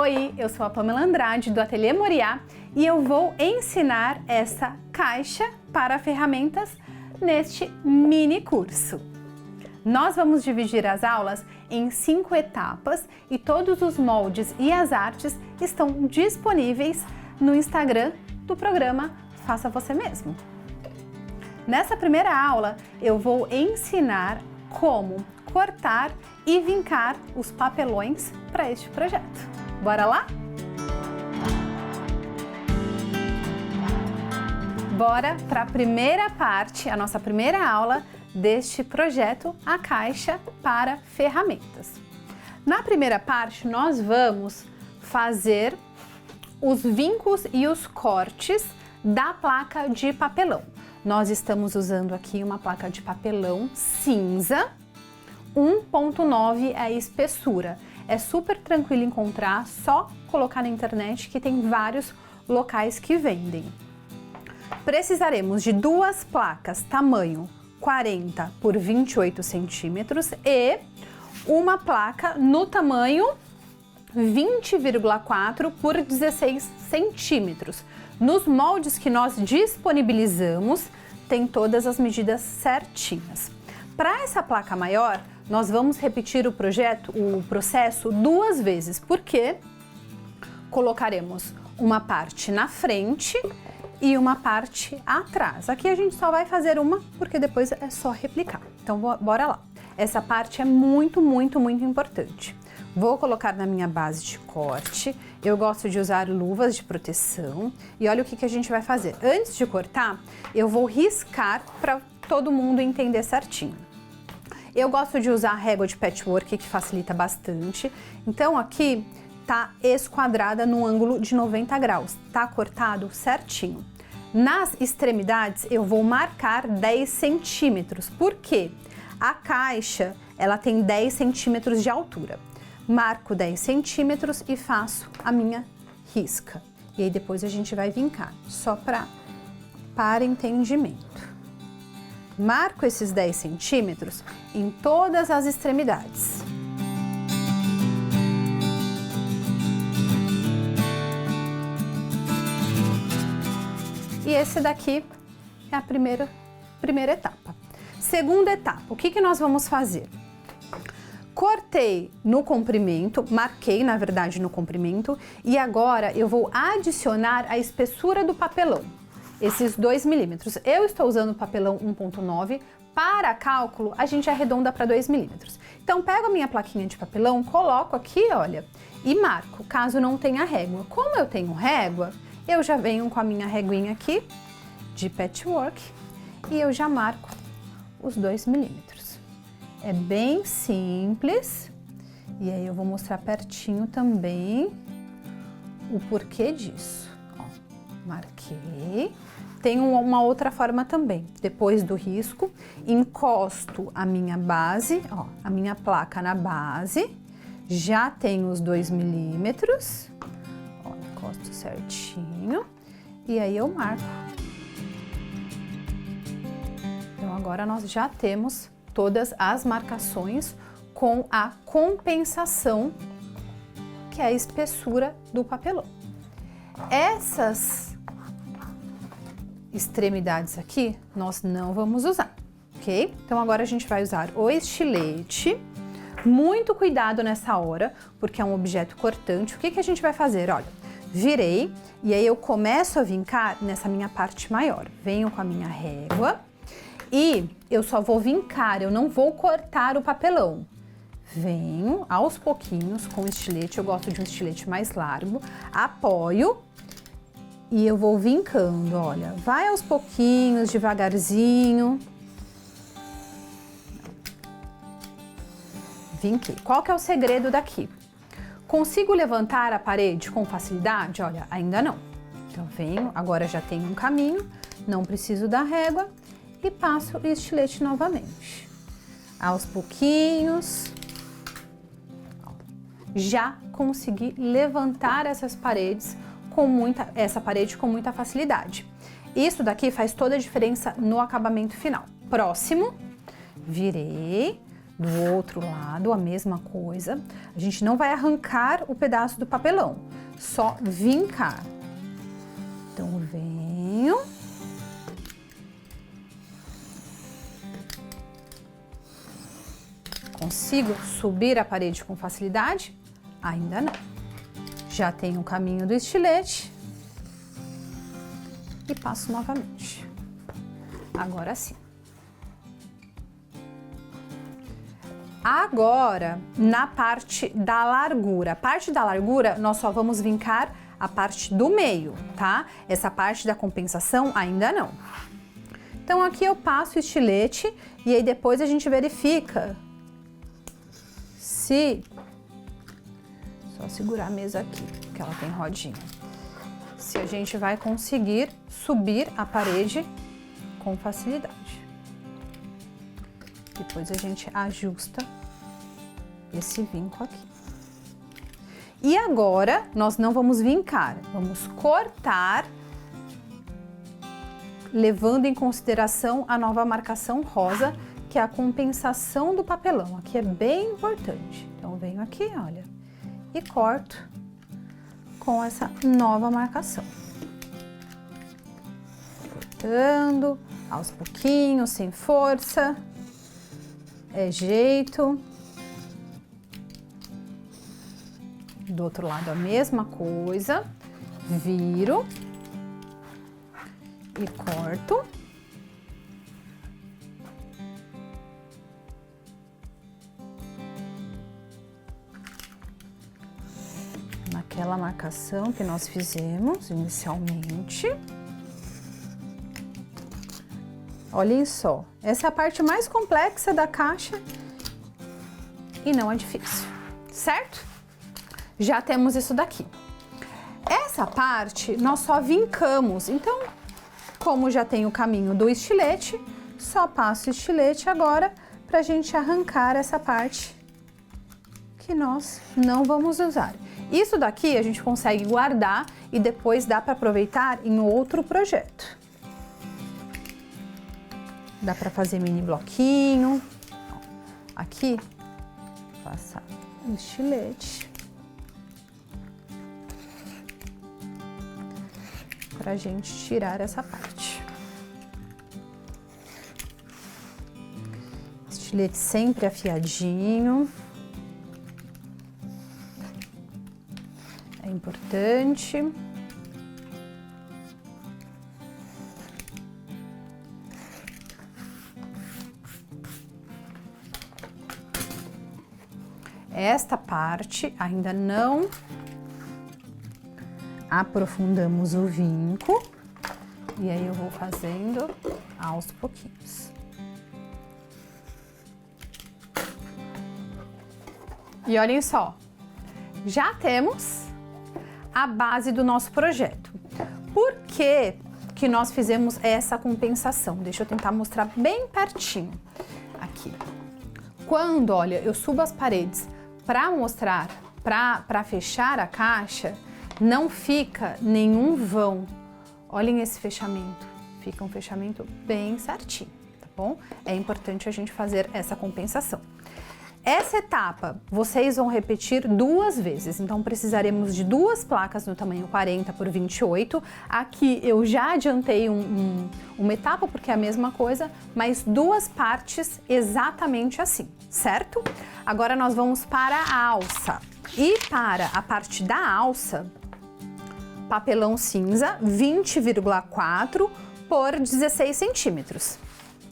Oi, eu sou a Pamela Andrade do Ateliê Moriá e eu vou ensinar essa caixa para ferramentas neste mini curso. Nós vamos dividir as aulas em 5 etapas e todos os moldes e as artes estão disponíveis no Instagram do programa Faça Você Mesmo. Nessa primeira aula eu vou ensinar como cortar e vincar os papelões para este projeto. Bora lá? Bora para a primeira parte, a nossa primeira aula deste projeto, a caixa para ferramentas. Na primeira parte, nós vamos fazer os vincos e os cortes da placa de papelão. Nós estamos usando aqui uma placa de papelão cinza, 1.9 é a espessura. É super tranquilo encontrar, só colocar na internet que tem vários locais que vendem. Precisaremos de 2 placas tamanho 40 por 28 centímetros e uma placa no tamanho 20,4 por 16 centímetros. Nos moldes que nós disponibilizamos, tem todas as medidas certinhas. Para essa placa maior, nós vamos repetir o processo 2 vezes, porque colocaremos uma parte na frente e uma parte atrás. Aqui a gente só vai fazer uma, porque depois é só replicar. Então, bora lá. Essa parte é muito importante. Vou colocar na minha base de corte. Eu gosto de usar luvas de proteção. E olha o que a gente vai fazer. Antes de cortar, eu vou riscar para todo mundo entender certinho. Eu gosto de usar régua de patchwork, que facilita bastante. Então, aqui tá esquadrada no ângulo de 90 graus. Tá cortado certinho. Nas extremidades, eu vou marcar 10 centímetros. Por quê? A caixa, ela tem 10 centímetros de altura. Marco 10 centímetros e faço a minha risca. E aí depois a gente vai vincar, só para entendimento. Marco esses 10 centímetros em todas as extremidades. E esse daqui é a primeira etapa. Segunda etapa, o que nós vamos fazer? Cortei no comprimento, marquei na verdade no comprimento e agora eu vou adicionar a espessura do papelão. Esses 2 milímetros. Eu estou usando papelão 1.9, para cálculo a gente arredonda para 2 milímetros. Então pego a minha plaquinha de papelão, coloco aqui, olha, e marco, caso não tenha régua. Como eu tenho régua, eu já venho com a minha reguinha aqui de patchwork e eu já marco os 2 milímetros. É bem simples e aí eu vou mostrar pertinho também o porquê disso. Ó, marquei. Tem uma outra forma também. Depois do risco, encosto a minha base, ó, a minha placa na base. Já tenho os 2 milímetros. Ó, encosto certinho. E aí eu marco. Então agora nós já temos todas as marcações com a compensação, que é a espessura do papelão. Essas extremidades aqui nós não vamos usar, ok? Então agora a gente vai usar o estilete. Muito cuidado nessa hora, porque é um objeto cortante. O que a gente vai fazer? Olha, virei e aí eu começo a vincar nessa minha parte maior. Venho com a minha régua e eu só vou vincar, eu não vou cortar o papelão. Venho aos pouquinhos com o estilete, eu gosto de um estilete mais largo, apoio e eu vou vincando, olha, vai aos pouquinhos, devagarzinho. Vinquei. Qual que é o segredo daqui? Consigo levantar a parede com facilidade? Olha, ainda não. Então venho, agora já tenho um caminho, não preciso da régua e passo o estilete novamente. Aos pouquinhos. Já consegui levantar essas paredes essa parede com muita facilidade. Isso daqui faz toda a diferença no acabamento final. Próximo, virei, Do outro lado, a mesma coisa. A gente não vai arrancar o pedaço do papelão, só vincar. Então, eu venho. Consigo subir a parede com facilidade? Ainda não. Já tenho o caminho do estilete. E passo novamente. Agora sim. Agora, na parte da largura. A parte da largura, nós só vamos vincar a parte do meio, tá? Essa parte da compensação, ainda não. Então, aqui eu passo o estilete e aí depois a gente verifica se... Só segurar a mesa aqui, que ela tem rodinha. Se a gente vai conseguir subir a parede com facilidade. Depois a gente ajusta esse vinco aqui. E agora, nós não vamos vincar, vamos cortar, levando em consideração a nova marcação rosa, que é a compensação do papelão. Aqui é bem importante. Então, eu venho aqui, olha, e corto com essa nova marcação. Cortando aos pouquinhos, sem força. É jeito. Do outro lado a mesma coisa. Viro e corto. Naquela marcação que nós fizemos inicialmente. Olhem só, essa é a parte mais complexa da caixa e não é difícil, certo? Já temos isso daqui. Essa parte nós só vincamos, então, como já tem o caminho do estilete, só passo o estilete agora para a gente arrancar essa parte que nós não vamos usar. Isso daqui a gente consegue guardar e depois dá para aproveitar em outro projeto. Dá para fazer mini bloquinho. Aqui, passar o estilete. Pra gente tirar essa parte. Estilete sempre afiadinho. É importante. Esta parte ainda não aprofundamos o vinco e aí eu vou fazendo aos pouquinhos. E olhem só, já temos a base do nosso projeto. Por que que nós fizemos essa compensação? Deixa eu tentar mostrar bem pertinho aqui. Quando, olha, eu subo as paredes para mostrar, para fechar a caixa, não fica nenhum vão. Olhem esse fechamento, fica um fechamento bem certinho, tá bom? É importante a gente fazer essa compensação. Essa etapa vocês vão repetir 2 vezes, então precisaremos de 2 placas no tamanho 40 por 28. Aqui eu já adiantei uma etapa porque é a mesma coisa, mas 2 partes exatamente assim, certo? Agora nós vamos para a alça. E para a parte da alça, papelão cinza 20,4 por 16 centímetros,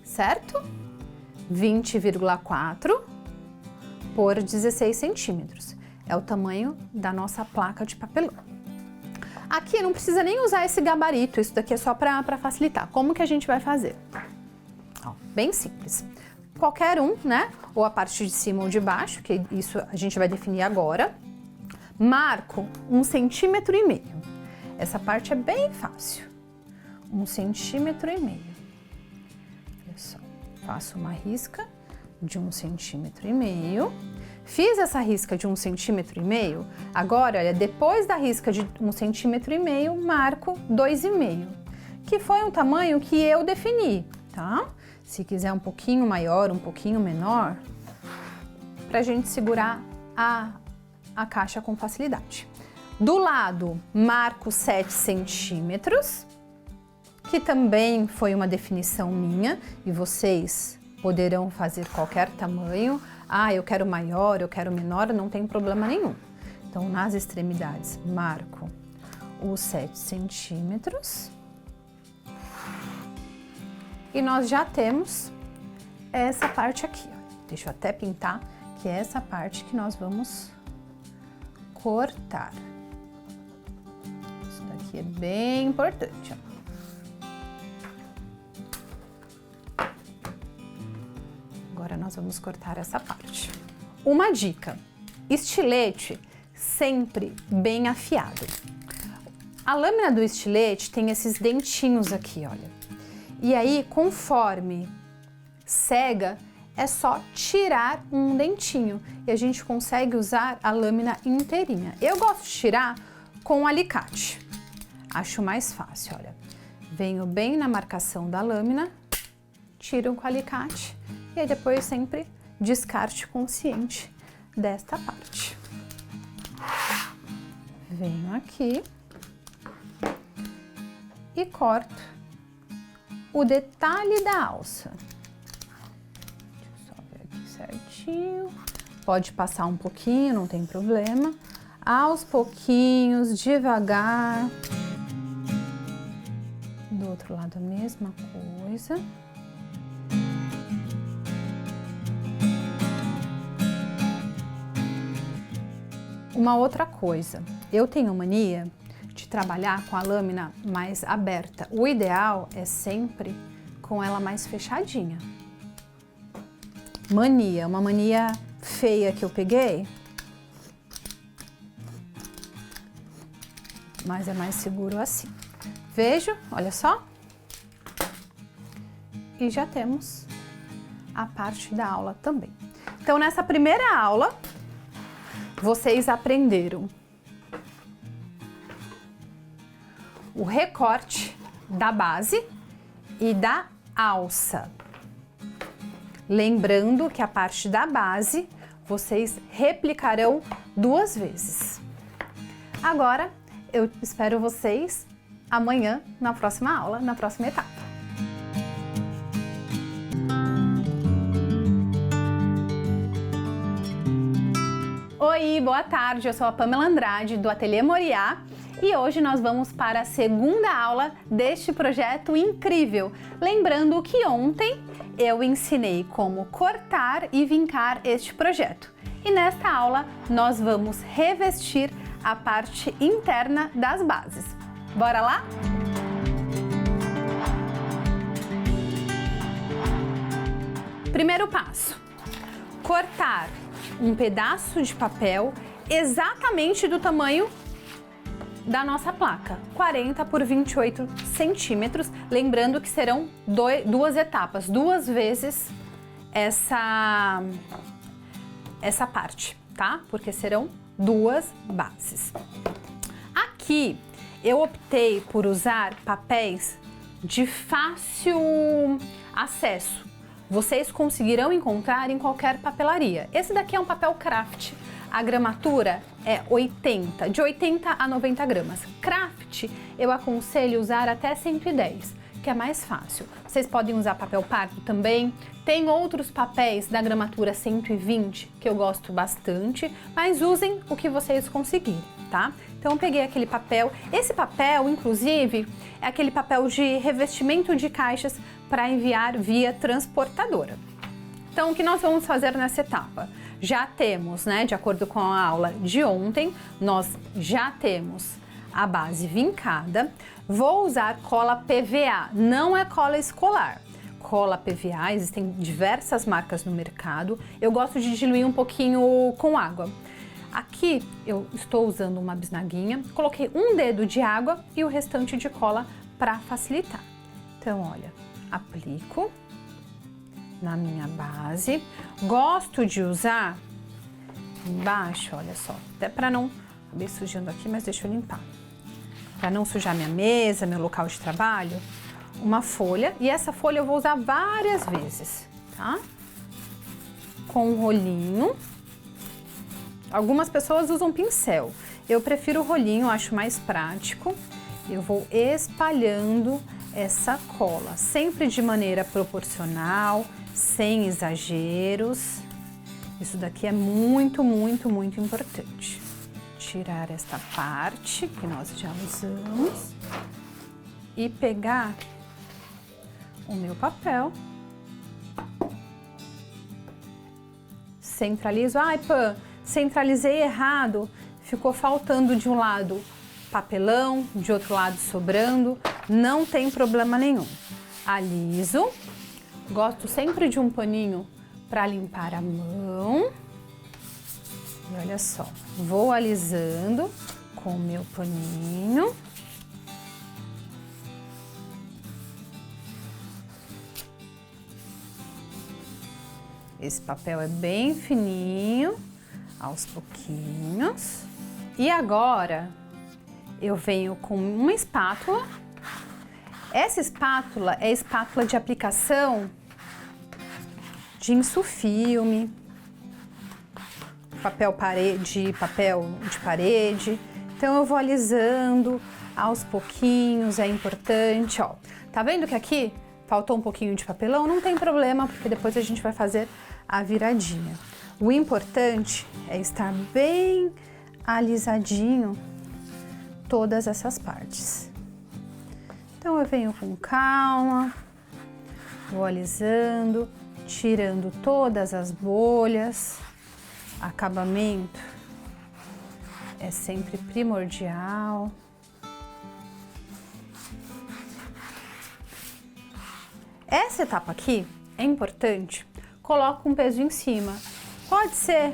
certo? 20,4 por 16 centímetros. É o tamanho da nossa placa de papelão. Aqui não precisa nem usar esse gabarito, isso daqui é só para facilitar. Como que a gente vai fazer? Ó, bem simples. Qualquer um, né? Ou a parte de cima ou de baixo, que isso a gente vai definir agora. Marco 1,5 centímetro. Essa parte é bem fácil. 1,5 centímetro. Olha só, faço uma risca de 1,5 centímetro. Fiz essa risca de 1,5 centímetro. Agora, olha, depois da risca de 1,5 centímetro, marco 2,5, que foi um tamanho que eu defini, tá? Se quiser um pouquinho maior, um pouquinho menor, para a gente segurar a caixa com facilidade. Do lado, marco 7 centímetros, que também foi uma definição minha e vocês poderão fazer qualquer tamanho. Ah, eu quero maior, eu quero menor, não tem problema nenhum. Então, nas extremidades, marco os 7 centímetros. E nós já temos essa parte aqui, ó. Deixa eu até pintar, que é essa parte que nós vamos cortar. Isso daqui é bem importante, ó. Agora nós vamos cortar essa parte. Uma dica: estilete sempre bem afiado. A lâmina do estilete tem esses dentinhos aqui, olha. E aí, conforme cega, é só tirar um dentinho e a gente consegue usar a lâmina inteirinha. Eu gosto de tirar com alicate. Acho mais fácil, olha. Venho bem na marcação da lâmina, tiro com alicate e aí depois sempre descarte consciente desta parte. Venho aqui e corto o detalhe da alça. Deixa eu só ver aqui certinho. Pode passar um pouquinho, não tem problema. Aos pouquinhos, devagar. Do outro lado a mesma coisa. Uma outra coisa, eu tenho mania de trabalhar com a lâmina mais aberta. O ideal é sempre com ela mais fechadinha. Mania, uma mania feia que eu peguei, mas é mais seguro assim. Vejo, olha só. E já temos a parte da aula também. Então, nessa primeira aula, vocês aprenderam o recorte da base e da alça. Lembrando que a parte da base vocês replicarão 2 vezes. Agora, eu espero vocês amanhã na próxima aula, na próxima etapa. Oi, boa tarde, eu sou a Pamela Andrade do Ateliê Moriá e hoje nós vamos para a segunda aula deste projeto incrível. Lembrando que ontem eu ensinei como cortar e vincar este projeto. E nesta aula nós vamos revestir a parte interna das bases. Bora lá? Primeiro passo: cortar um pedaço de papel exatamente do tamanho da nossa placa, 40 por 28 centímetros, lembrando que serão 2 etapas, 2 vezes essa parte, tá? Porque serão 2 bases. Aqui eu optei por usar papéis de fácil acesso. Vocês conseguirão encontrar em qualquer papelaria. Esse daqui é um papel craft. A gramatura é 80, de 80 a 90 gramas. Craft eu aconselho usar até 110, que é mais fácil. Vocês podem usar papel pardo também. Tem outros papéis da gramatura 120 que eu gosto bastante, mas usem o que vocês conseguirem, tá? Então eu peguei aquele papel. Esse papel, inclusive, é aquele papel de revestimento de caixas para enviar via transportadora. Então, o que nós vamos fazer nessa etapa? Já temos, né, de acordo com a aula de ontem, nós já temos a base vincada. Vou usar cola PVA, não é cola escolar. Cola PVA, existem diversas marcas no mercado. Eu gosto de diluir um pouquinho com água. Aqui eu estou usando uma bisnaguinha, coloquei um dedo de água e o restante de cola para facilitar. Então, olha, aplico na minha base. Gosto de usar embaixo, olha só, até para não... Acabei sujando aqui, mas deixa eu limpar. Para não sujar minha mesa, meu local de trabalho, uma folha. E essa folha eu vou usar várias vezes, tá? Com um rolinho. Algumas pessoas usam pincel. Eu prefiro o rolinho, acho mais prático. Eu vou espalhando essa cola, sempre de maneira proporcional, sem exageros. Isso daqui é muito, muito, muito importante. Tirar esta parte que nós já usamos e pegar o meu papel. Centralizo. Ai, Pan, centralizei errado. Ficou faltando de um lado papelão, de outro lado sobrando. Não tem problema nenhum. Aliso. Gosto sempre de um paninho para limpar a mão. E olha só, vou alisando com o meu paninho. Esse papel é bem fininho, aos pouquinhos. E agora eu venho com uma espátula. Essa espátula é espátula de aplicação de insufilme, papel de parede. Então eu vou alisando aos pouquinhos, é importante, ó. Tá vendo que aqui faltou um pouquinho de papelão? Não tem problema, porque depois a gente vai fazer a viradinha. O importante é estar bem alisadinho todas essas partes. Então eu venho com calma, vou alisando, tirando todas as bolhas. Acabamento é sempre primordial. Essa etapa aqui é importante. Coloco um peso em cima. Pode ser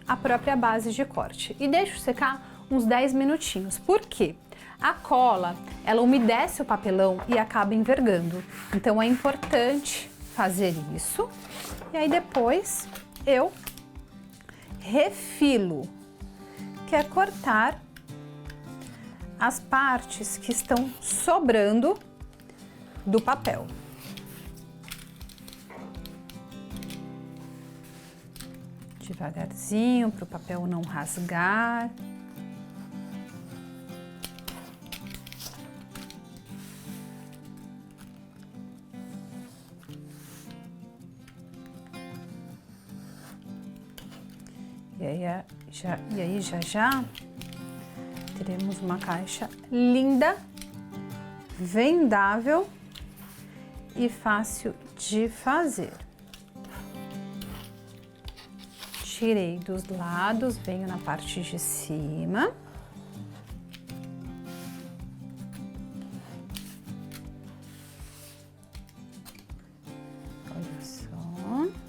a própria base de corte. E deixo secar uns 10 minutinhos. Por quê? A cola, ela umedece o papelão e acaba envergando. Então é importante fazer isso. E aí depois eu refilo, que é cortar as partes que estão sobrando do papel. Devagarzinho, para o papel não rasgar. E aí já teremos uma caixa linda, vendável e fácil de fazer. Tirei dos lados, venho na parte de cima. Olha só.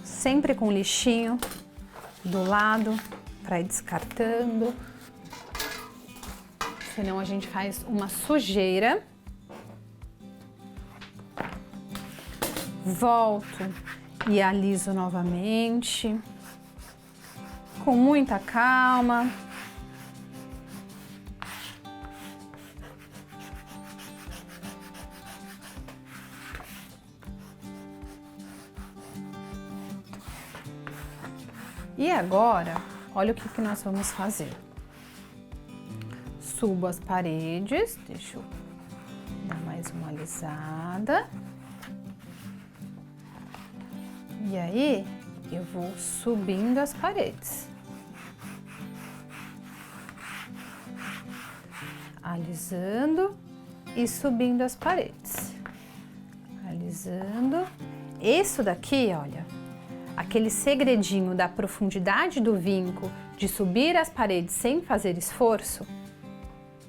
Sempre com lixinho do lado para ir descartando, senão a gente faz uma sujeira. Volto e aliso novamente, com muita calma. E agora, olha o que nós vamos fazer. Subo as paredes, deixa eu dar mais uma alisada. E aí, eu vou subindo as paredes. Alisando e subindo as paredes. Alisando. Isso daqui, olha, aquele segredinho da profundidade do vinco, de subir as paredes sem fazer esforço,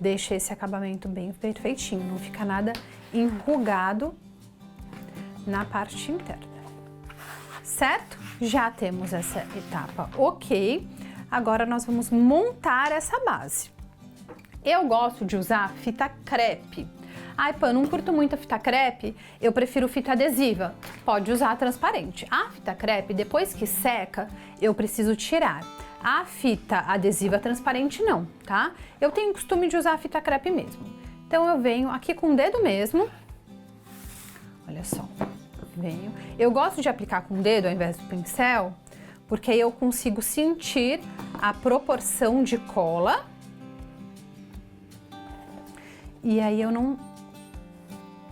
deixa esse acabamento bem perfeitinho, não fica nada enrugado na parte interna. Certo? Já temos essa etapa ok. Agora nós vamos montar essa base. Eu gosto de usar fita crepe. Ai, Pan, não curto muito a fita crepe, eu prefiro fita adesiva. Pode usar a transparente. A fita crepe, depois que seca, eu preciso tirar. A fita adesiva transparente não, tá? Eu tenho costume de usar a fita crepe mesmo. Então eu venho aqui com o dedo mesmo. Olha só. Venho. Eu gosto de aplicar com o dedo ao invés do pincel, porque aí eu consigo sentir a proporção de cola. E aí eu não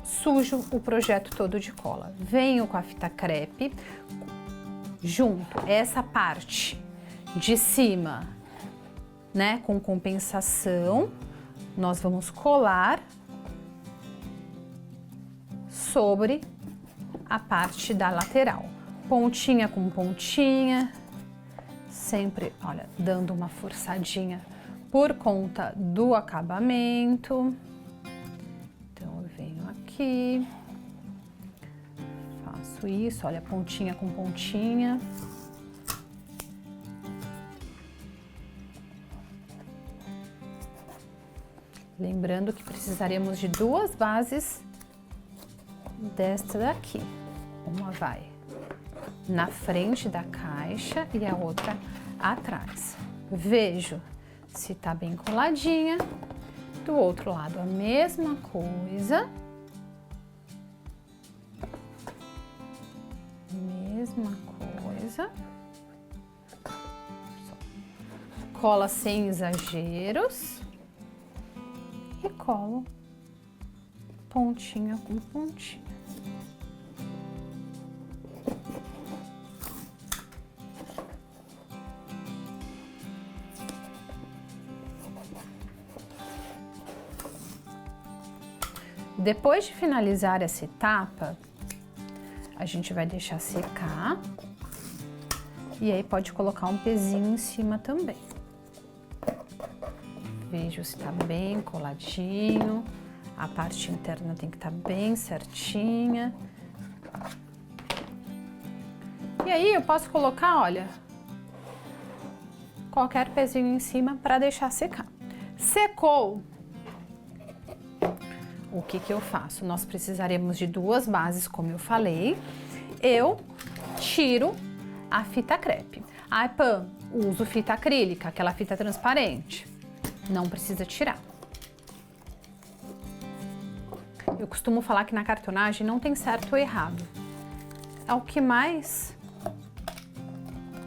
sujo o projeto todo de cola. Venho com a fita crepe, junto essa parte de cima, né, com compensação, nós vamos colar sobre a parte da lateral. Pontinha com pontinha, sempre, olha, dando uma forçadinha por conta do acabamento. Então, eu venho aqui, faço isso, olha, pontinha com pontinha. Lembrando que precisaremos de 2 bases desta daqui. Uma vai na frente da caixa e a outra atrás. Vejo se tá bem coladinha. Do outro lado a mesma coisa. Mesma coisa. Cola sem exageros. E colo pontinha com pontinha. Depois de finalizar essa etapa, a gente vai deixar secar e aí pode colocar um pezinho em cima também. Vejo se tá bem coladinho, a parte interna tem que estar bem certinha. E aí eu posso colocar, olha, qualquer pezinho em cima para deixar secar. Secou, o que que eu faço? Nós precisaremos de 2 bases, como eu falei. Eu tiro a fita crepe. Ai, Pam, uso fita acrílica, aquela fita transparente. Não precisa tirar. Eu costumo falar que na cartonagem não tem certo ou errado. É o que mais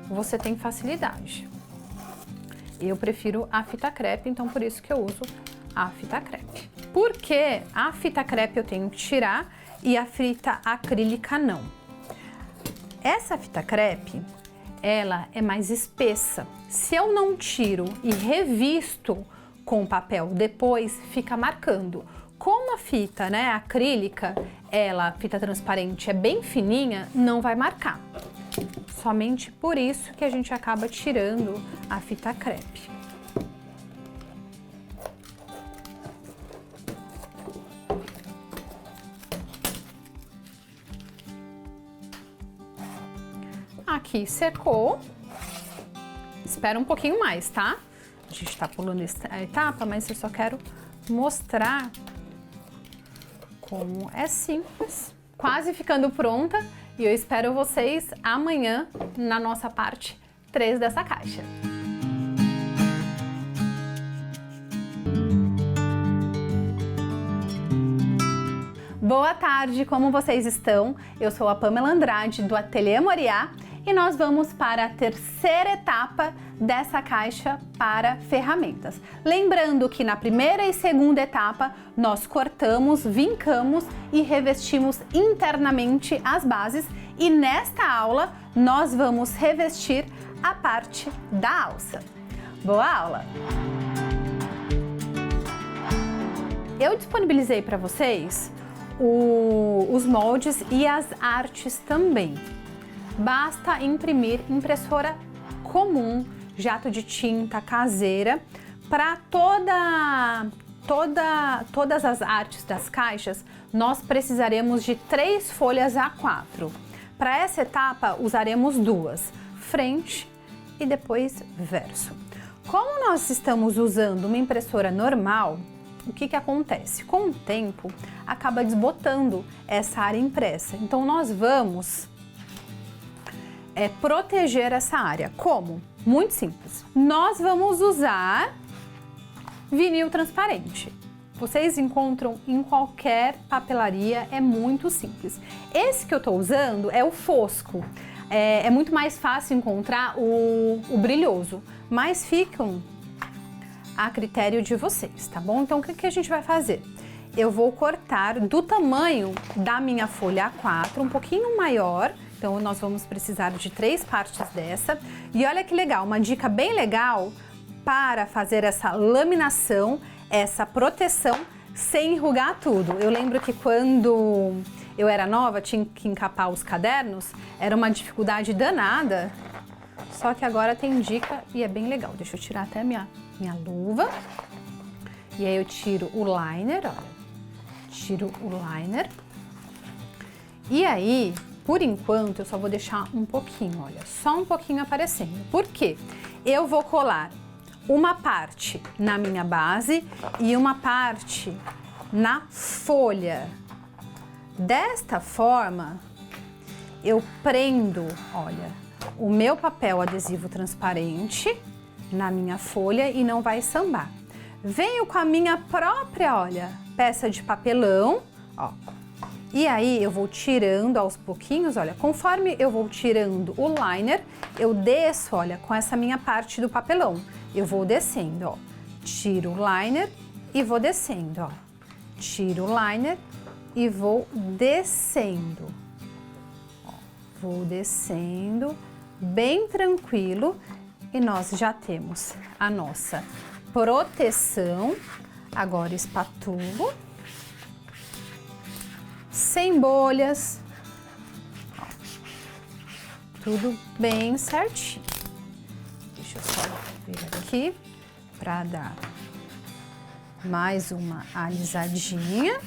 você tem facilidade. Eu prefiro a fita crepe, então por isso que eu uso a fita crepe. Porque a fita crepe eu tenho que tirar e a fita acrílica não. Essa fita crepe, ela é mais espessa. Se eu não tiro e revisto com papel depois, fica marcando. Como a fita, né, acrílica, ela, fita transparente, é bem fininha, não vai marcar. Somente por isso que a gente acaba tirando a fita crepe. Aqui secou. Espera um pouquinho mais, tá? A gente tá pulando a etapa, mas eu só quero mostrar como é simples. Quase ficando pronta e eu espero vocês amanhã na nossa parte 3 dessa caixa. Boa tarde, como vocês estão? Eu sou a Pamela Andrade do Ateliê Moriá e nós vamos para a terceira etapa dessa caixa para ferramentas. Lembrando que na primeira e segunda etapa nós cortamos, vincamos e revestimos internamente as bases e nesta aula nós vamos revestir a parte da alça. Boa aula! Eu disponibilizei para vocês os moldes e as artes também. Basta imprimir impressora comum, jato de tinta caseira, para todas as artes das caixas, nós precisaremos de 3 folhas A4. Para essa etapa, usaremos 2, frente e depois verso. Como nós estamos usando uma impressora normal, o que que acontece? Com o tempo, acaba desbotando essa área impressa. Então, nós vamos proteger essa área. Como? Muito simples. Nós vamos usar vinil transparente. vocês encontram em qualquer papelaria, é muito simples. Esse que eu tô usando é o fosco. É muito mais fácil encontrar o brilhoso, mas ficam a critério de vocês, tá bom? Então, o que a gente vai fazer? Eu vou cortar do tamanho da minha folha A4, um pouquinho maior. Então, nós vamos precisar de 3 partes dessa. E olha que legal, uma dica bem legal para fazer essa laminação, essa proteção, sem enrugar tudo. Eu lembro que quando eu era nova, tinha que encapar os cadernos, era uma dificuldade danada. Só que agora tem dica e é bem legal. Deixa eu tirar até minha luva. E aí eu tiro o liner, olha. Tiro o liner. E aí, por enquanto, eu só vou deixar um pouquinho, olha. Só um pouquinho aparecendo. Por quê? Eu vou colar uma parte na minha base e uma parte na folha. Desta forma, eu prendo, olha, o meu papel adesivo transparente na minha folha e não vai sambar. Venho com a minha própria, olha, peça de papelão, ó. E aí eu vou tirando aos pouquinhos, olha, conforme eu vou tirando o liner, eu desço, olha, com essa minha parte do papelão. Eu vou descendo, ó. Tiro o liner e vou descendo, ó. Tiro o liner e vou descendo. Ó, vou descendo bem tranquilo e nós já temos a nossa proteção. Agora espatulo. Sem bolhas. Ó, tudo bem certinho. Deixa eu só vir aqui para dar mais uma alisadinha.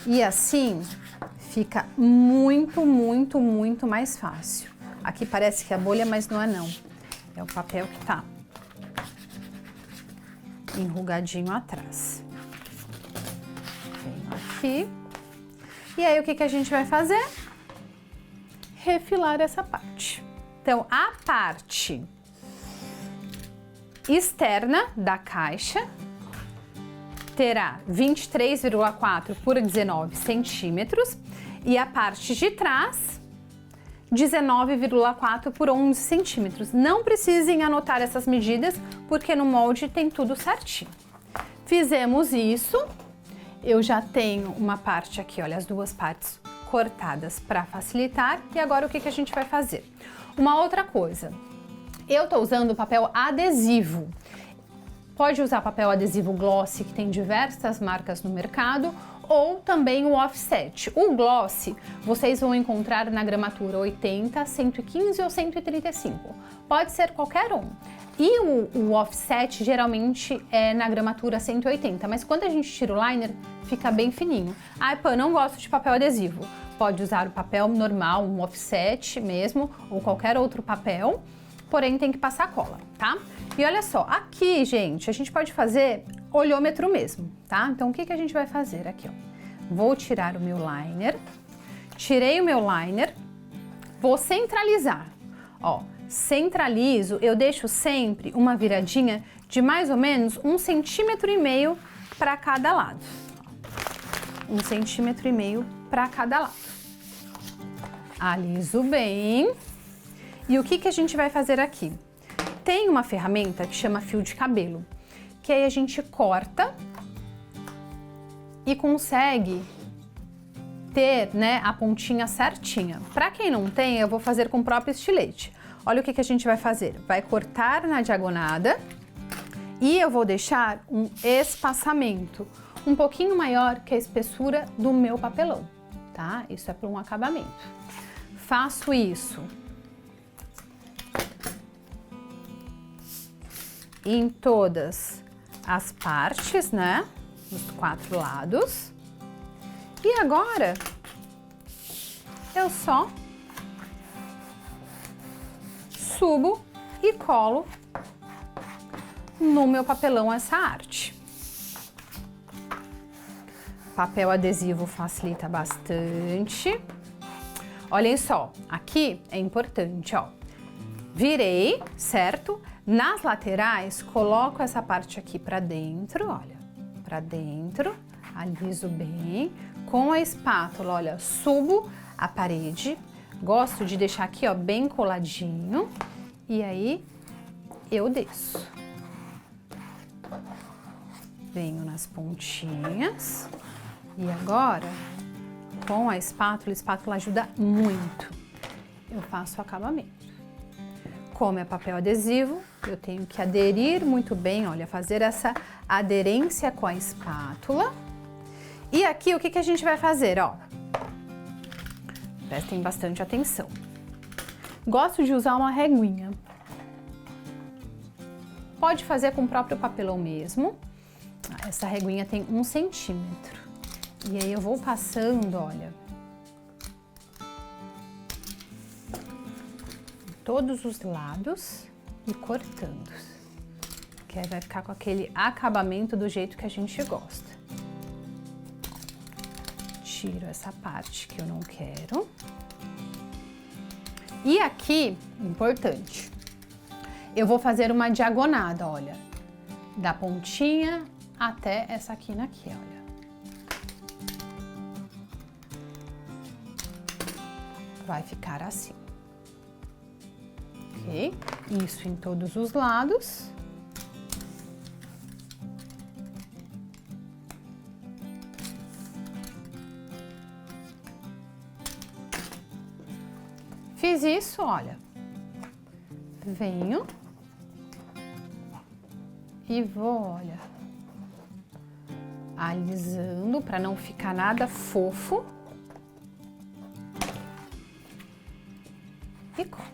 E assim fica muito, muito, muito mais fácil. Aqui parece que é a bolha, mas não é não. É o papel que tá enrugadinho atrás. Venho aqui. E aí o que a gente vai fazer? Refilar essa parte. Então, a parte externa da caixa terá 23,4 por 19 centímetros e a parte de trás 19,4 por 11 centímetros. Não precisem anotar essas medidas porque no molde tem tudo certinho. Fizemos isso, eu já tenho uma parte aqui, olha, as duas partes cortadas para facilitar. E agora o que a gente vai fazer? Uma outra coisa, eu tô usando papel adesivo. Pode usar papel adesivo gloss, que tem diversas marcas no mercado, ou também o offset. O gloss vocês vão encontrar na gramatura 80, 115 ou 135. Pode ser qualquer um. E o offset geralmente é na gramatura 180, mas quando a gente tira o liner, fica bem fininho. Ah, pô, não gosto de papel adesivo. Pode usar o papel normal, um offset mesmo, ou qualquer outro papel, porém tem que passar cola, tá? E olha só, aqui, gente, a gente pode fazer olhômetro mesmo, tá? Então, o que a gente vai fazer aqui, ó? Vou tirar o meu liner, tirei o meu liner, vou centralizar, ó. Centralizo, eu deixo sempre uma viradinha de mais ou menos 1,5 centímetro para cada lado. 1,5 centímetro para cada lado. Aliso bem. E o que a gente vai fazer aqui? Tem uma ferramenta que chama fio de cabelo, que aí a gente corta e consegue ter, né, a pontinha certinha. Para quem não tem, eu vou fazer com o próprio estilete. Olha o que a gente vai fazer. Vai cortar na diagonada e eu vou deixar um espaçamento um pouquinho maior que a espessura do meu papelão, tá? Isso é para um acabamento. Faço isso em todas as partes, né? Dos 4 lados. E agora eu só subo e colo no meu papelão essa arte. Papel adesivo facilita bastante. Olhem só, aqui é importante, ó. Virei, certo? Nas laterais, coloco essa parte aqui para dentro, olha, para dentro, aliso bem. Com a espátula, olha, subo a parede, gosto de deixar aqui, ó, bem coladinho, e aí eu desço. Venho nas pontinhas e agora, com a espátula ajuda muito. Eu faço o acabamento. Como é papel adesivo, eu tenho que aderir muito bem, olha, fazer essa aderência com a espátula. E aqui, o que a gente vai fazer, ó? Prestem bastante atenção. Gosto de usar uma reguinha. Pode fazer com o próprio papelão mesmo. Essa reguinha tem 1 centímetro. E aí eu vou passando, olha, em todos os lados e cortando. Que aí vai ficar com aquele acabamento do jeito que a gente gosta. Tiro essa parte que eu não quero. E aqui, importante, eu vou fazer uma diagonada, olha, da pontinha até essa quina aqui, olha. Vai ficar assim. Ok? Isso em todos os lados. Fiz isso, olha. Venho e vou, olha, alisando para não ficar nada fofo. E colo.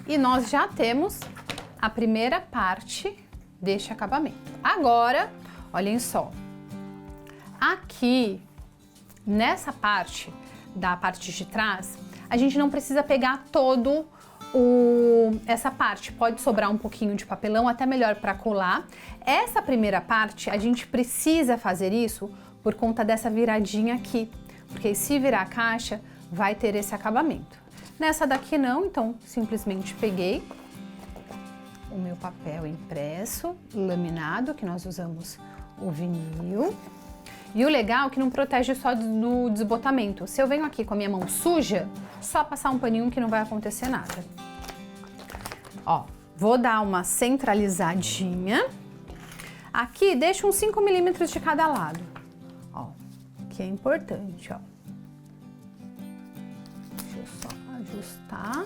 E nós já temos a primeira parte deste acabamento. Agora, olhem só, aqui nessa parte, da parte de trás, a gente não precisa pegar todo essa parte, pode sobrar um pouquinho de papelão, até melhor para colar. Essa primeira parte, a gente precisa fazer isso por conta dessa viradinha aqui, porque se virar a caixa, vai ter esse acabamento. Nessa daqui não, então simplesmente peguei o meu papel impresso, laminado, que nós usamos o vinil. E o legal é que não protege só do desbotamento. Se eu venho aqui com a minha mão suja, só passar um paninho que não vai acontecer nada. Ó, vou dar uma centralizadinha. Aqui, deixa uns 5 milímetros de cada lado. Ó, que é importante, ó. Deixa eu só ajustar.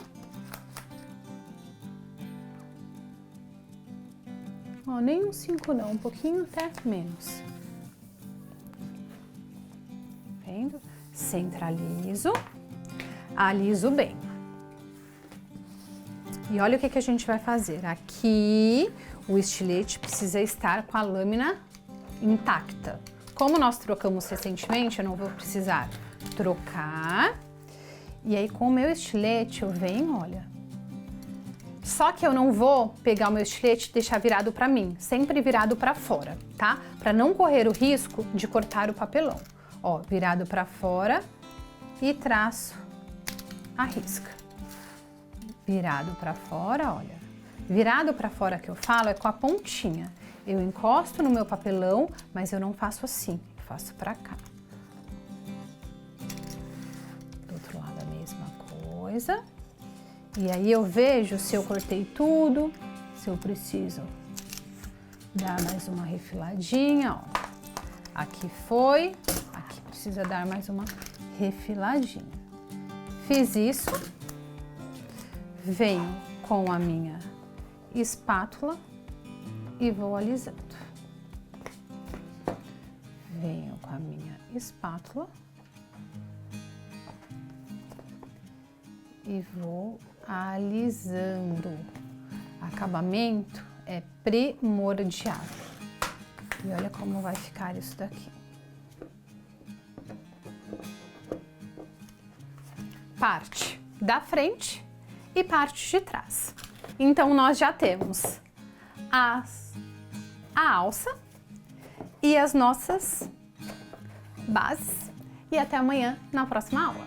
Ó, nem uns 5 não, um pouquinho até menos. Vendo? Centralizo, aliso bem. E olha o que a gente vai fazer. Aqui, o estilete precisa estar com a lâmina intacta. Como nós trocamos recentemente, eu não vou precisar trocar. E aí, com o meu estilete, eu venho, olha. Só que eu não vou pegar o meu estilete e deixar virado para mim, sempre virado para fora, tá? Para não correr o risco de cortar o papelão. Ó, virado para fora e traço a risca. Virado para fora, olha. Virado para fora que eu falo é com a pontinha. Eu encosto no meu papelão, mas eu não faço assim, eu faço para cá. Do outro lado a mesma coisa. E aí eu vejo se eu cortei tudo, se eu preciso dar mais uma refiladinha, ó. Aqui foi, aqui precisa dar mais uma refiladinha. Fiz isso, venho com a minha espátula e vou alisando. Venho com a minha espátula e vou alisando. Acabamento é primordial. E olha como vai ficar isso daqui. Parte da frente e parte de trás. Então, nós já temos a alça e as nossas bases. E até amanhã na próxima aula.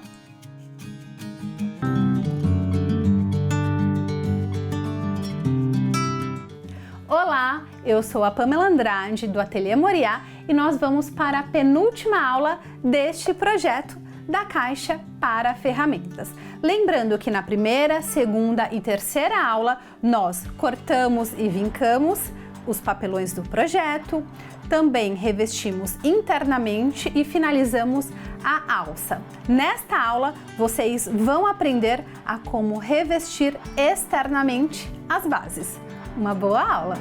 Olá, eu sou a Pamela Andrade do Ateliê Moriá e nós vamos para a penúltima aula deste projeto da caixa para ferramentas. Lembrando que na primeira, segunda e terceira aula nós cortamos e vincamos os papelões do projeto, também revestimos internamente e finalizamos a alça. Nesta aula vocês vão aprender a como revestir externamente as bases. Uma boa aula!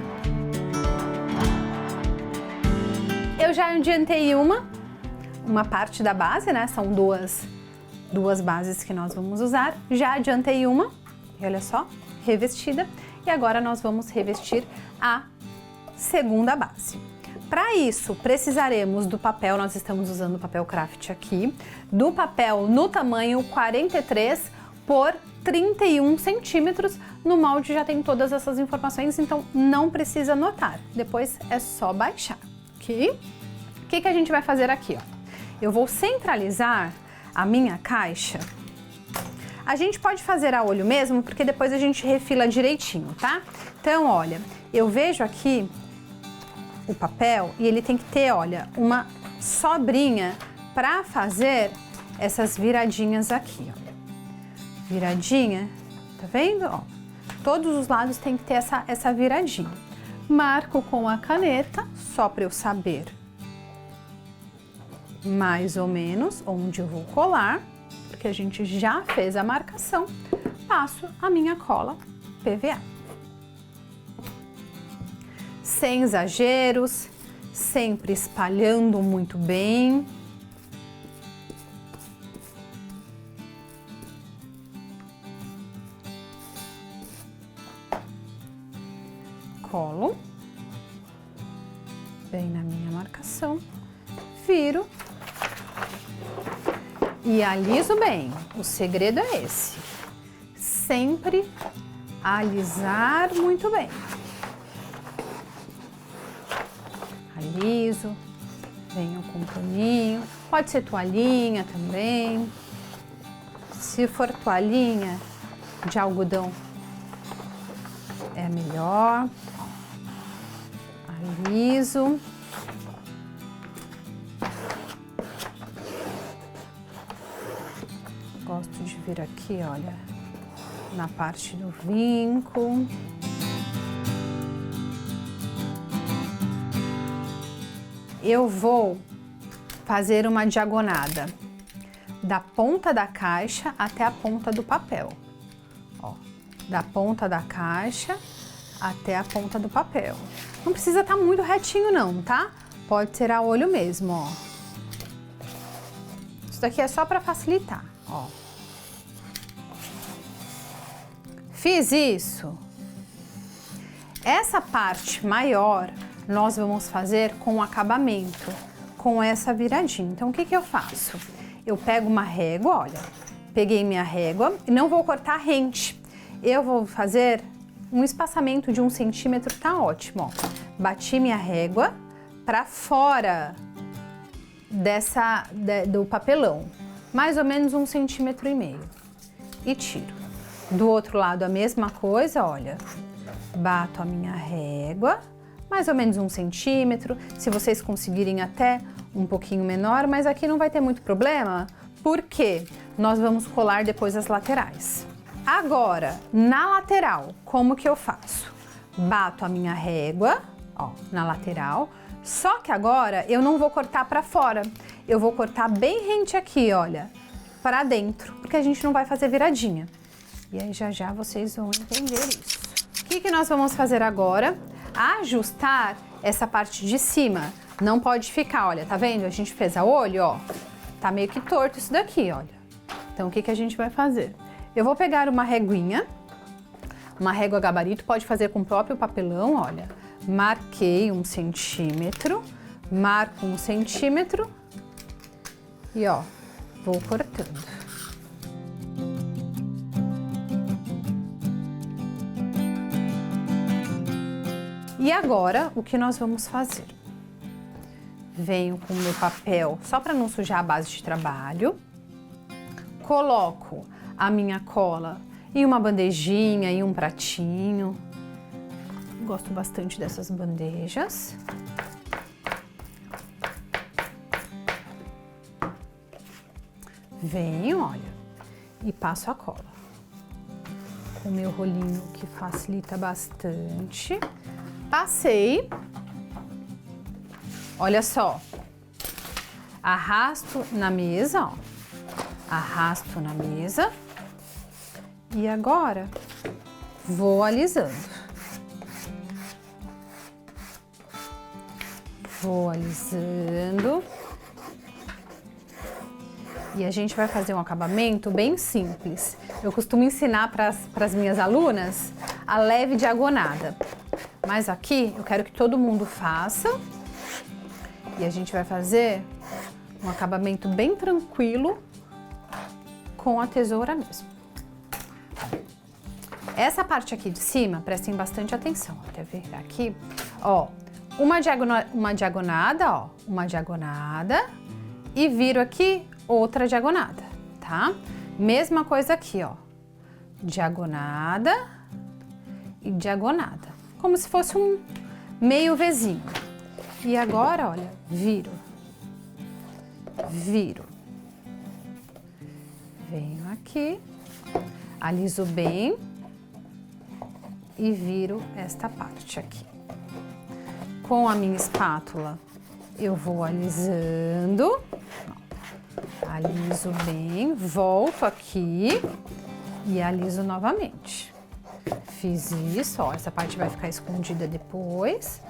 Eu já adiantei uma parte da base, né? São duas bases que nós vamos usar. Já adiantei uma, e olha só, revestida. E agora nós vamos revestir a segunda base. Para isso, precisaremos do papel, nós estamos usando o papel craft aqui, do papel no tamanho 43 por 31 centímetros. No molde já tem todas essas informações, então não precisa anotar. Depois é só baixar, ok? O que a gente vai fazer aqui, ó? Eu vou centralizar a minha caixa. A gente pode fazer a olho mesmo, porque depois a gente refila direitinho, tá? Então, olha, eu vejo aqui o papel e ele tem que ter, olha, uma sobrinha para fazer essas viradinhas aqui, ó. Viradinha, tá vendo? Ó, todos os lados tem que ter essa viradinha. Marco com a caneta, só para eu saber mais ou menos onde eu vou colar, porque a gente já fez a marcação. Passo a minha cola PVA. Sem exageros, sempre espalhando muito bem. Colo bem na minha marcação, viro e aliso bem. O segredo é esse, sempre alisar muito bem. Aliso, venho com um paninho, pode ser toalhinha também. Se for toalhinha de algodão, é melhor. Aliso. Gosto de vir aqui, olha, na parte do vinco. Eu vou fazer uma diagonada da ponta da caixa até a ponta do papel. Ó, da ponta da caixa até a ponta do papel. Não precisa estar muito retinho não, tá? Pode ser a olho mesmo, ó. Isso daqui é só para facilitar, ó. Fiz isso. Essa parte maior nós vamos fazer com acabamento, com essa viradinha. Então, o que eu faço? Eu pego uma régua, olha, peguei minha régua e não vou cortar rente. Eu vou fazer um espaçamento de 1 centímetro, tá ótimo, ó. Bati minha régua para fora do papelão, mais ou menos 1,5 centímetros e tiro. Do outro lado a mesma coisa, olha, bato a minha régua, mais ou menos 1 centímetro, se vocês conseguirem até um pouquinho menor, mas aqui não vai ter muito problema, porque nós vamos colar depois as laterais. Agora, na lateral, como que eu faço? Bato a minha régua, ó, na lateral, só que agora eu não vou cortar para fora, eu vou cortar bem rente aqui, olha, para dentro, porque a gente não vai fazer viradinha. E aí já vocês vão entender isso. O que nós vamos fazer agora? Ajustar essa parte de cima. Não pode ficar, olha, tá vendo? A gente fez a olho, ó, tá meio que torto isso daqui, olha. Então, o que a gente vai fazer? Eu vou pegar uma reguinha, uma régua gabarito, pode fazer com o próprio papelão, olha. Marquei 1 centímetro, marco 1 centímetro e, ó, vou cortando. E agora, o que nós vamos fazer? venho com o meu papel, só para não sujar a base de trabalho. Coloco a minha cola em uma bandejinha, em um pratinho. Gosto bastante dessas bandejas. Venho, olha, e passo a cola. Com o meu rolinho que facilita bastante. Passei. Olha só. Arrasto na mesa, ó. Arrasto na mesa. E agora vou alisando. Vou alisando. E a gente vai fazer um acabamento bem simples. Eu costumo ensinar para as minhas alunas a leve diagonada. Mas aqui eu quero que todo mundo faça. E a gente vai fazer um acabamento bem tranquilo com a tesoura mesmo. Essa parte aqui de cima, prestem bastante atenção. Até ver aqui, ó. Uma diagonada, ó. Uma diagonada. E viro aqui outra diagonada, tá? Mesma coisa aqui, ó. Diagonada e diagonada. Como se fosse um meio Vzinho. E agora, olha, viro. Viro. Venho aqui, aliso bem e viro esta parte aqui. Com a minha espátula, eu vou alisando. Aliso bem, volto aqui e aliso novamente. Fiz isso, ó, essa parte vai ficar escondida depois.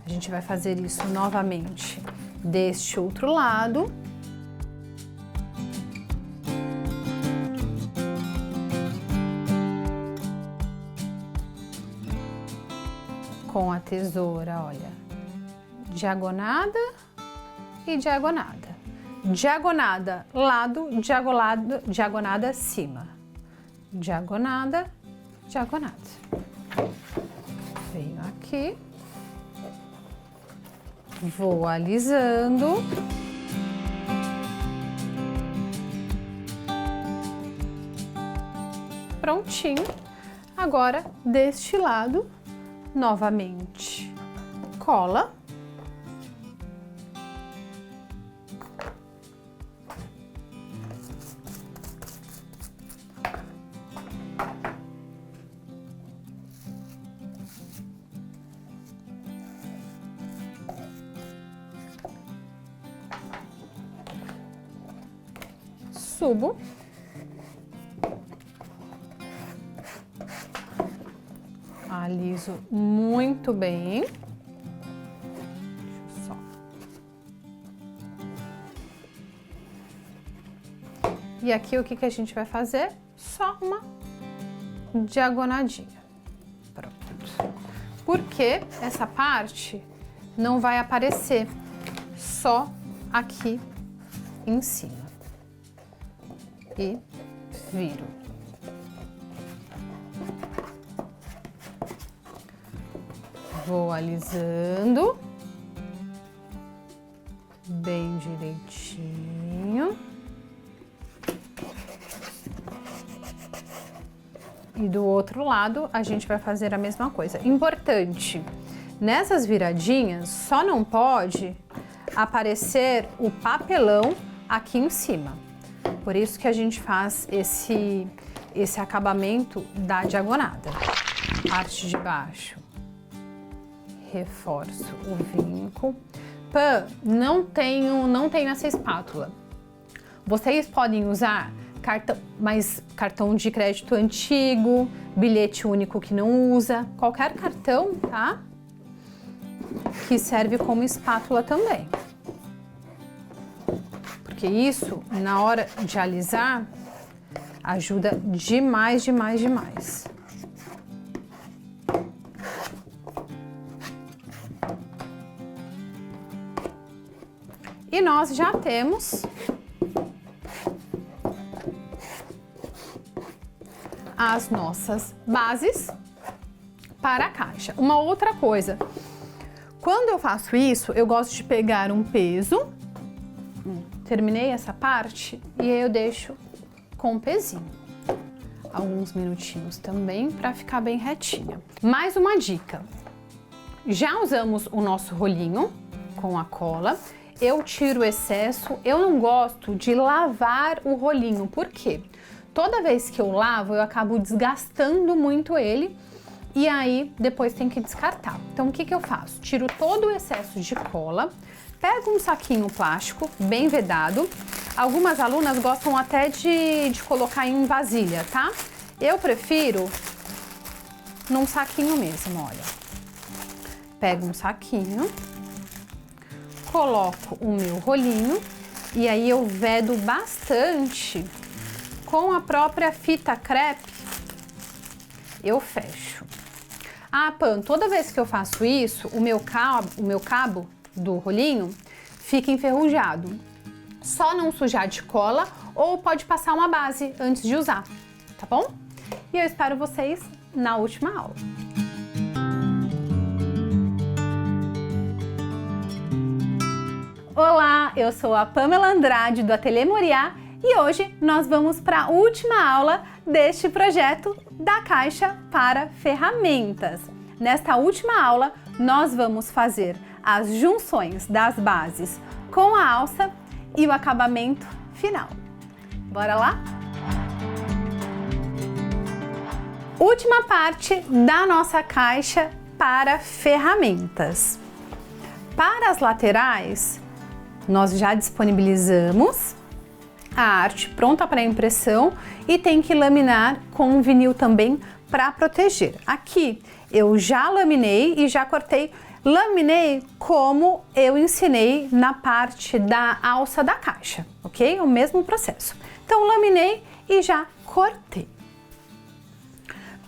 A gente vai fazer isso novamente deste outro lado. Com a tesoura, olha, diagonada e diagonada. Diagonada, lado, diagonada, cima. Diagonada, diagonada. Venho aqui. Vou alisando. Prontinho. Agora, deste lado, novamente, cola. Subo. Aliso muito bem. Deixa eu só. E aqui o que a gente vai fazer? Só uma diagonadinha. Pronto. Porque essa parte não vai aparecer, só aqui em cima. E viro. Vou alisando bem direitinho. E do outro lado a gente vai fazer a mesma coisa. Importante, nessas viradinhas só não pode aparecer o papelão aqui em cima. Por isso que a gente faz esse acabamento da diagonada. Parte de baixo, reforço o vinco. Pã, não tenho essa espátula. Vocês podem usar cartão de crédito antigo, bilhete único que não usa, qualquer cartão, tá? Que serve como espátula também. Porque isso, na hora de alisar, ajuda demais, demais, demais. E nós já temos as nossas bases para a caixa. Uma outra coisa, Quando eu faço isso, eu gosto de pegar um peso, terminei essa parte, e aí eu deixo com o pezinho. Alguns minutinhos também para ficar bem retinha. Mais uma dica. Já usamos o nosso rolinho com a cola. Eu tiro o excesso. Eu não gosto de lavar o rolinho. Por quê? Toda vez que eu lavo, eu acabo desgastando muito ele e aí depois tem que descartar. Então o que eu faço? Tiro todo o excesso de cola, pego um saquinho plástico bem vedado. Algumas alunas gostam até de colocar em vasilha, tá? Eu prefiro num saquinho mesmo, olha. Pego um saquinho, coloco o meu rolinho e aí eu vedo bastante com a própria fita crepe, eu fecho. Ah, Pan, toda vez que eu faço isso, o meu cabo do rolinho fica enferrujado. Só não sujar de cola ou pode passar uma base antes de usar, tá bom? E eu espero vocês na última aula. Olá, eu sou a Pamela Andrade do Ateliê Moriá e hoje nós vamos para a última aula deste projeto da caixa para ferramentas. Nesta última aula, nós vamos fazer as junções das bases com a alça e o acabamento final. Bora lá? Última parte da nossa caixa para ferramentas. Para as laterais, nós já disponibilizamos a arte pronta para impressão e tem que laminar com um vinil também para proteger. Aqui eu já laminei e já cortei. Laminei como eu ensinei na parte da alça da caixa, ok? O mesmo processo. Então, laminei e já cortei.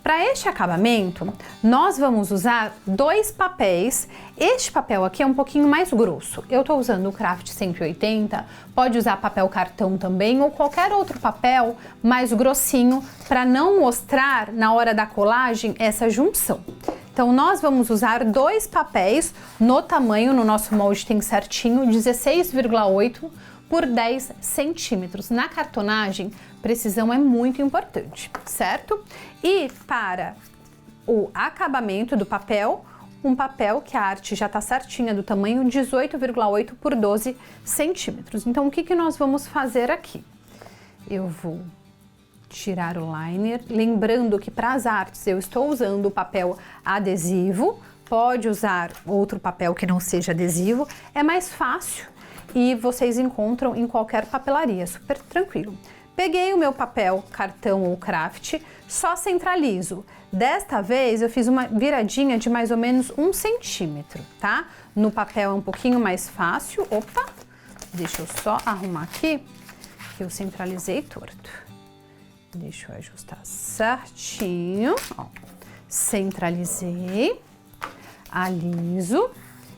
Para este acabamento, nós vamos usar 2 papéis. Este papel aqui é um pouquinho mais grosso. Eu estou usando o Craft 180, pode usar papel cartão também ou qualquer outro papel mais grossinho para não mostrar na hora da colagem essa junção. Então, nós vamos usar 2 papéis no tamanho, no nosso molde tem certinho, 16,8 por 10 centímetros. Na cartonagem, precisão é muito importante, certo? E para o acabamento do papel, um papel que a arte já está certinha do tamanho 18,8 por 12 centímetros. Então, o que nós vamos fazer aqui? Eu vou tirar o liner, lembrando que para as artes eu estou usando o papel adesivo, pode usar outro papel que não seja adesivo, é mais fácil e vocês encontram em qualquer papelaria, super tranquilo. Peguei o meu papel cartão ou craft, só centralizo. Desta vez eu fiz uma viradinha de mais ou menos 1 centímetro, tá? No papel é um pouquinho mais fácil. Opa, deixa eu só arrumar aqui, que eu centralizei torto. Deixa eu ajustar certinho, ó. Centralizei, aliso,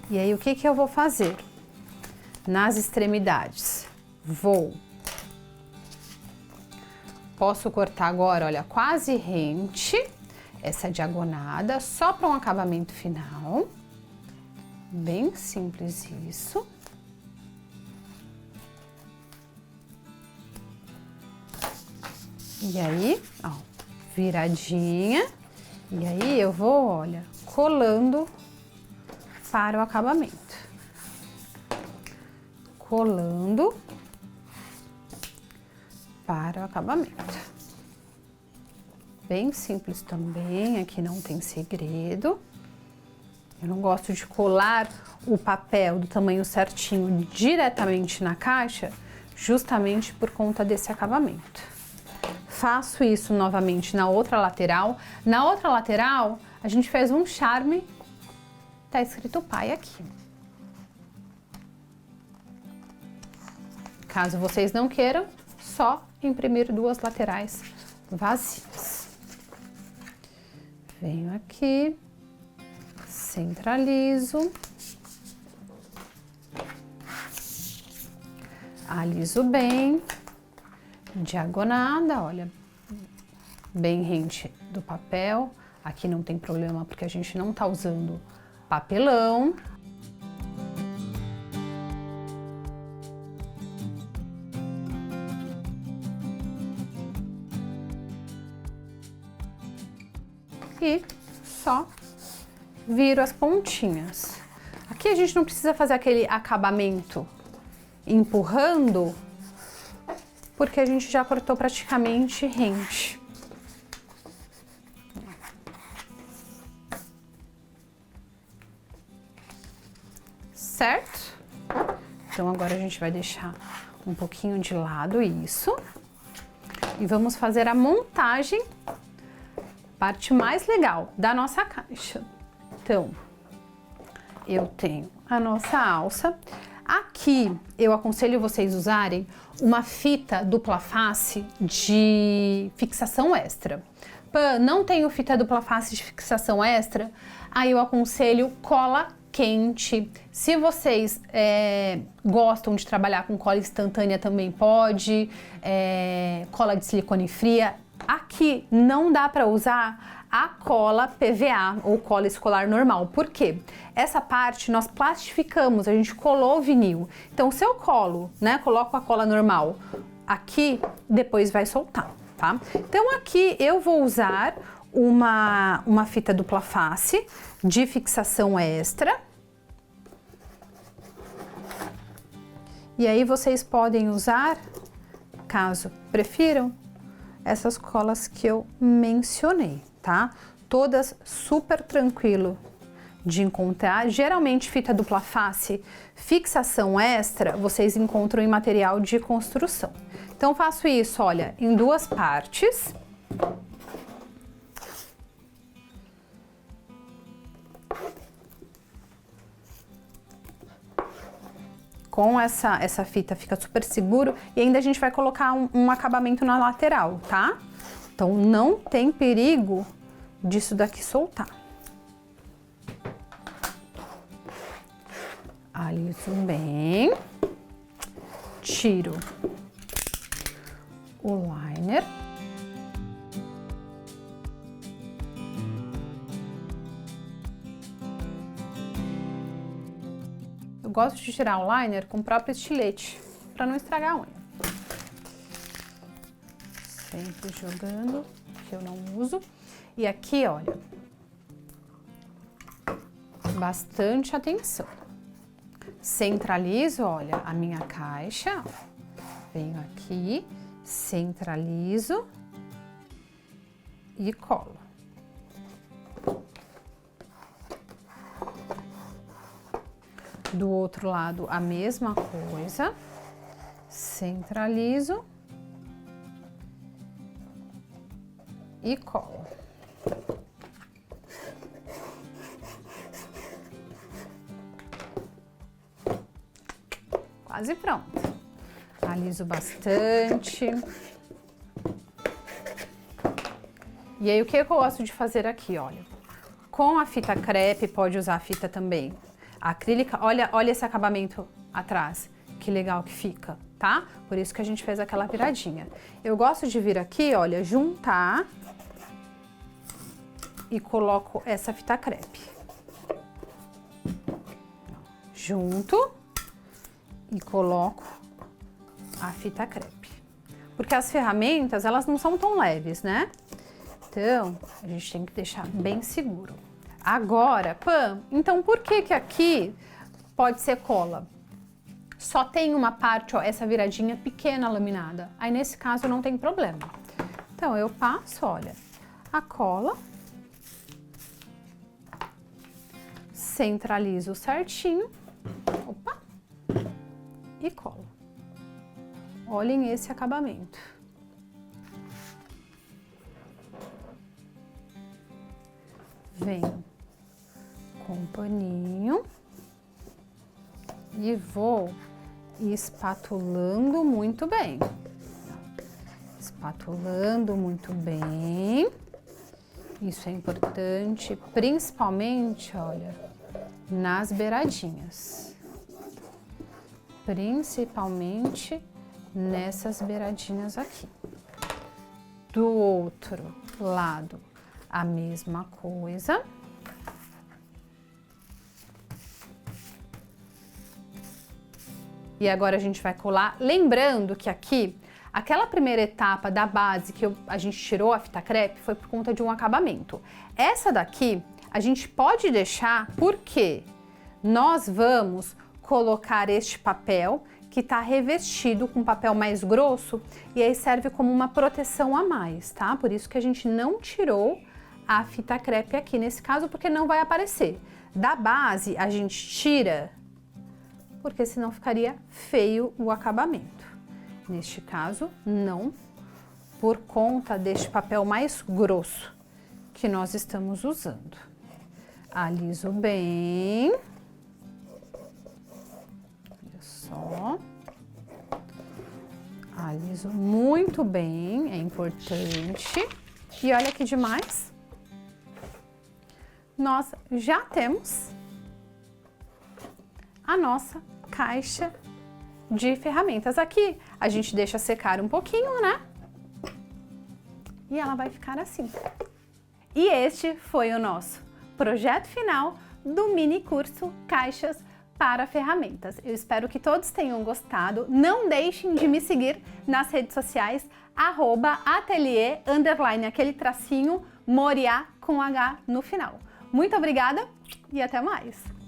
e aí o que eu vou fazer? Nas extremidades, posso cortar agora, olha, quase rente, essa diagonada, só para um acabamento final, bem simples isso. E aí, ó, viradinha, e aí eu vou, olha, colando para o acabamento. Colando para o acabamento. Bem simples também, aqui não tem segredo. Eu não gosto de colar o papel do tamanho certinho diretamente na caixa, justamente por conta desse acabamento. Faço isso novamente na outra lateral. Na outra lateral, a gente fez um charme, tá escrito pai aqui. Caso vocês não queiram, só imprimir 2 laterais vazias. Venho aqui, centralizo, aliso bem, diagonada, olha, bem rente do papel. Aqui não tem problema porque a gente não tá usando papelão. e só viro as pontinhas. Aqui a gente não precisa fazer aquele acabamento empurrando, porque a gente já cortou praticamente rente. Certo? Então agora a gente vai deixar um pouquinho de lado isso e vamos fazer a montagem, parte mais legal da nossa caixa. Então, eu tenho a nossa alça. Aqui eu aconselho vocês usarem uma fita dupla face de fixação extra. Pã, não tenho fita dupla face de fixação extra, aí eu aconselho cola quente. Se vocês gostam de trabalhar com cola instantânea também pode, cola de silicone fria. Aqui não dá para usar a cola PVA ou cola escolar normal. Por quê? Essa parte nós plastificamos, a gente colou o vinil. Então, se eu colo, né, coloco a cola normal aqui, depois vai soltar, tá? Então, aqui eu vou usar uma fita dupla face de fixação extra. E aí vocês podem usar, caso prefiram, essas colas que eu mencionei, tá? Todas super tranquilo de encontrar. Geralmente fita dupla face, fixação extra, vocês encontram em material de construção. Então faço isso, olha, em duas partes. Com essa fita fica super seguro e ainda a gente vai colocar um acabamento na lateral, tá? Então não tem perigo disso daqui soltar. Aliso bem, tiro o liner. Eu gosto de tirar o liner com o próprio estilete, para não estragar a unha. Sempre jogando, que eu não uso. E aqui, olha, bastante atenção. Centralizo, olha, a minha caixa. Venho aqui, centralizo e colo. Do outro lado, a mesma coisa. Centralizo e colo. Quase pronto. Aliso bastante. E aí, o que eu gosto de fazer aqui, olha. Com a fita crepe, pode usar a fita também acrílica. Olha esse acabamento atrás. Que legal que fica, tá? Por isso que a gente fez aquela viradinha. Eu gosto de vir aqui, olha, juntar e coloco essa fita crepe. Junto e coloco a fita crepe. Porque as ferramentas, elas não são tão leves, né? Então, a gente tem que deixar bem seguro. Agora, Pam, então por que que aqui pode ser cola? Só tem uma parte, ó, essa viradinha pequena laminada. Aí, nesse caso, não tem problema. Então, eu passo, olha, a cola, centralizo certinho, opa, e colo. Olhem esse acabamento. Venho com um paninho e vou espatulando muito bem. Espatulando muito bem. Isso é importante, principalmente, olha, nas beiradinhas. Principalmente nessas beiradinhas aqui. Do outro lado, a mesma coisa. E agora a gente vai colar, lembrando que aqui Aquela primeira etapa da base que a gente tirou a fita crepe foi por conta de um acabamento. Essa daqui a gente pode deixar porque nós vamos colocar este papel que está revestido com papel mais grosso e aí serve como uma proteção a mais, tá? Por isso que a gente não tirou a fita crepe aqui nesse caso, porque não vai aparecer. Da base a gente tira, porque senão ficaria feio o acabamento. Neste caso, não, por conta deste papel mais grosso que nós estamos usando. Aliso bem. Olha só. Aliso muito bem, é importante. E olha que demais. Nós já temos a nossa caixa de ferramentas. Aqui a gente deixa secar um pouquinho, né? E ela vai ficar assim. E este foi o nosso projeto final do mini curso Caixas para Ferramentas. Eu espero que todos tenham gostado. Não deixem de me seguir nas redes sociais, @atelier_, aquele tracinho, Moriá com H no final. Muito obrigada e até mais!